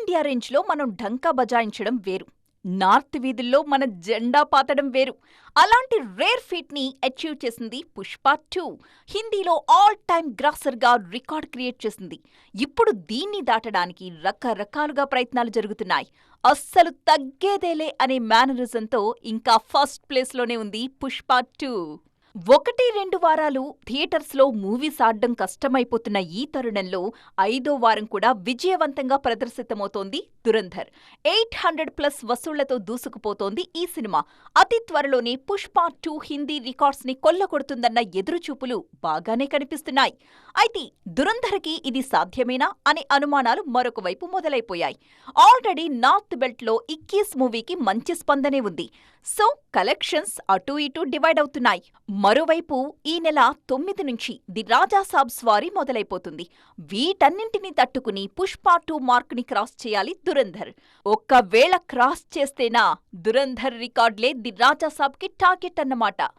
India రేంజ్లో మనం ఢంకా బజాయించడం వేరు, నార్త్ వీధుల్లో మన జెండా పాతడం వేరు. అలాంటి రేర్ ఫీట్ని అచీవ్ చేసింది పుష్ప 2. హిందీలో ఆల్ టైమ్ గ్రాసర్గా రికార్డ్ క్రియేట్ చేసింది. ఇప్పుడు దీన్ని దాటడానికి రకరకాలుగా ప్రయత్నాలు జరుగుతున్నాయి. అస్సలు తగ్గేదేలే అనే మేనరిజంతో ఇంకా ఫస్ట్ ప్లేస్లోనే ఉంది పుష్ప 2. 1-2 వారాలు థియేటర్స్లో మూవీస్ ఆడ్డం కష్టమైపోతున్న ఈ తరుణంలో 5వ వారం కూడా విజయవంతంగా ప్రదర్శితమవుతోంది దురంధర్. 800+ వసూళ్లతో దూసుకుపోతోంది ఈ సినిమా. అతి త్వరలోనే పుష్ప 2 హిందీ రికార్డ్స్ని కొల్లగొడుతుందన్న ఎదురుచూపులు బాగానే కనిపిస్తున్నాయి. అయితే దురంధర్కి ఇది సాధ్యమేనా అనే అనుమానాలు మరొక వైపు మొదలైపోయాయి. ఆల్రెడీ నార్త్ బెల్ట్లో 21 మూవీకి మంచి స్పందనే ఉంది. సో కలెక్షన్స్ అటూ ఇటూ డివైడ్ అవుతున్నాయి. మరోవైపు ఈ నెల 9 నుంచి ది రాజాసాబ్ స్వారీ మొదలైపోతుంది. వీటన్నింటినీ తట్టుకుని పుష్ప 2 మార్కుని క్రాస్ చేయాలి దురంధర్. ఒక్కవేళ క్రాస్ చేస్తేనా దురంధర్ రికార్డులే ది రాజాసాబ్కి టార్గెట్ అన్నమాట.